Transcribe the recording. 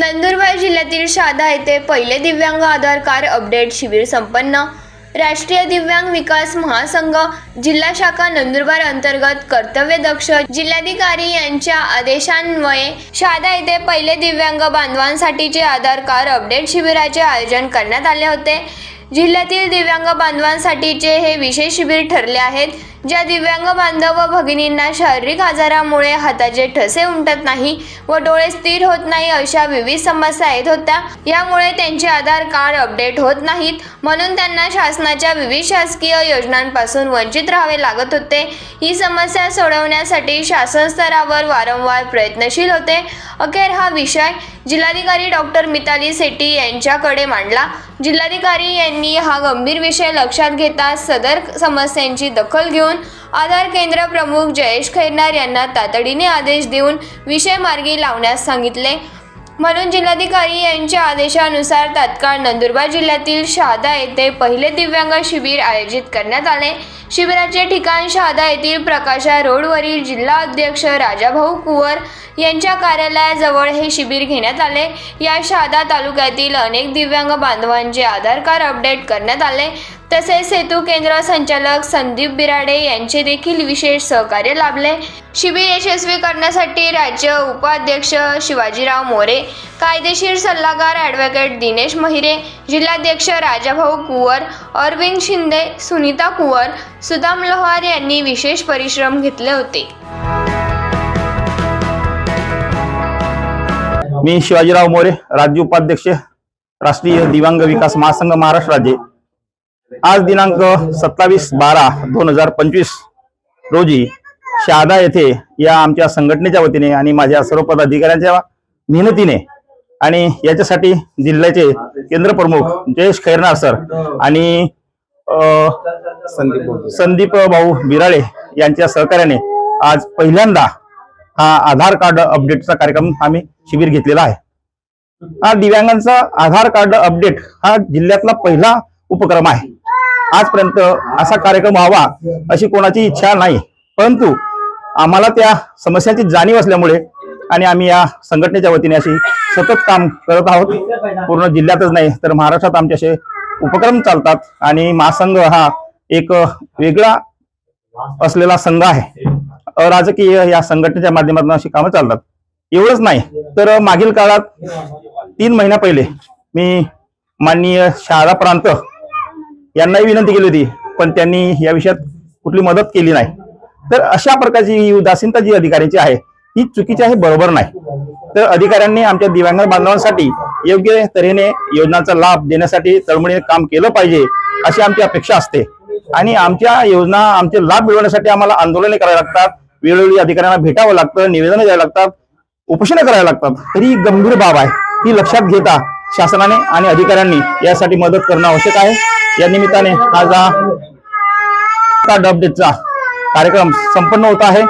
नंदुरबार जिल्ह्यातील शहादा येथे पहिले दिव्यांग आधार कार्ड अपडेट शिबिर संपन्न। राष्ट्रीय दिव्यांग विकास महासंघ जिल्हा शाखा नंदुरबार अंतर्गत कर्तव्यदक्ष जिल्हाधिकारी यांच्या आदेशान्वये शहादा येथे पहिले दिव्यांग बांधवांसाठीचे आधार कार्ड अपडेट शिबिराचे आयोजन करण्यात आले होते। जिल्ह्यातील दिव्यांग बांधवांसाठीचे हे विशेष शिबिर ठरले आहेत। ज्या दिव्यांग बांधव व भगिनींना शारीरिक आजारामुळे हाताचे ठसे उमटत नाही व डोळे स्थिर होत नाही अशा विविध समस्या येत होत्या, यामुळे त्यांचे आधार कार्ड अपडेट होत नाहीत, म्हणून त्यांना शासनाच्या विविध शासकीय योजनांपासून वंचित राहावे लागत होते। ही समस्या सोडवण्यासाठी शासन स्तरावर वारंवार प्रयत्नशील होते। अखेर हा विषय जिल्हाधिकारी डॉक्टर मिताली सेठी यांच्याकडे मांडला। जिल्हाधिकारी यांनी हा गंभीर विषय लक्षात घेता सदर समस्यांची दखल घेऊन आधार केंद्र प्रमुख जयेश खैरनार यांना तातडीने आदेश देऊन विषय मार्गी लावण्यास सांगितले। म्हणून जिल्हाधिकारी यांच्या आदेशानुसार तात्काळ नंदुरबार जिल्ह्यातील शहादा येथे पहिले दिव्यांग शिबिर आयोजित करण्यात आले। शिबिराचे ठिकाण शहादा येथील प्रकाशा रोडवरील जिल्हा अध्यक्ष राजाभाऊ कुवर यांच्या कार्यालयाजवळ हे शिबिर घेण्यात आले। या शहादा तालुक्यातील अनेक दिव्यांग बांधवांचे आधार कार्ड अपडेट करण्यात आले। तसेच सेतू केंद्र संचालक संदीप बिराडे यांचे देखील विशेष सहकार्य लाभले। शिबिर यशस्वी करण्यासाठी राज्य उपाध्यक्ष शिवाजीराव मोरे, कायदेशीर सल्लागार ॲडव्होकेट दिनेश महिरे, जिल्हाध्यक्ष राजाभाऊ कुवर, अरविंद शिंदे, सुनीता कुवर, सुदाम लोहार यांनी विशेष परिश्रम घेतले होते। मी शिवाजीराव मोरे, राज्य उपाध्यक्ष, राष्ट्रीय दिव्यांग विकास महासंघ महाराष्ट्र राज्य। आज दिनांक 27/12/2025 रोजी शहादा येथे या आमच्या संघटनेच्या वतीने आणि माझ्या सर्व पदाधिकाऱ्यांच्या मेहनतीने आणि याच्यासाठी जिल्ह्याचे केंद्र प्रमुख जयेश खैरनार सर आणि संदीप भाऊ बिराळे यांच्या सहकार्याने आज पहिल्यांदा हा आधार कार्ड अपडेटचा कार्यक्रम आम्ही शिबिर घेतलेला आहे। हा दिव्यांगांचा आधार कार्ड अपडेट हा जिल्ह्यातला पहिला उपक्रम आहे। आजपर्यंत असा कार्यक्रम व्हावा अशी कोणाची इच्छा नाही, परंतु आम्हाला त्या समस्यांची जाणीव असल्यामुळे आणि आम्ही या संघटनेच्या वतीने अशी सतत काम करत आहोत। पूर्ण जिल्ह्यातच नाही तर महाराष्ट्रात आमचे असे उपक्रम चालतात आणि महासंघ हा एक वेगळा असलेला संघ आहे। अराजकीय या संघटनेच्या माध्यमातून अशी कामं चालतात। एवढंच नाही तर मागील काळात 3 महिन्या पहिले मी माननीय शहादा प्रांत यांनाही विनंती केली होती, पण त्यांनी या विषयात कुठली मदत केली नाही। तर अशा प्रकारची ही उदासीनता जी अधिकाऱ्यांची आहे ही चुकीची आहे, बरोबर नाही। तर अधिकाऱ्यांनी आमच्या दिव्यांग बांधवांसाठी योग्य तऱ्हेने योजनांचा लाभ देण्यासाठी तळमळीने काम केलं पाहिजे अशी आमची अपेक्षा असते आणि आमच्या योजना आमचे लाभ मिळवण्यासाठी आम्हाला आंदोलने करायला लागतात, वेळोवेळी अधिकाऱ्यांना भेटावं लागतं, निवेदनं द्यायला लागतात, उपोषणं करायला लागतात। तरी गंभीर बाब आहे, ही लक्षात घेता शासनाने आणि अधिकाऱ्यांनी यासाठी मदत करणं आवश्यक आहे। या निमित्ताने आज कार्ड अपडेटचा कार्यक्रम संपन्न होत आहे।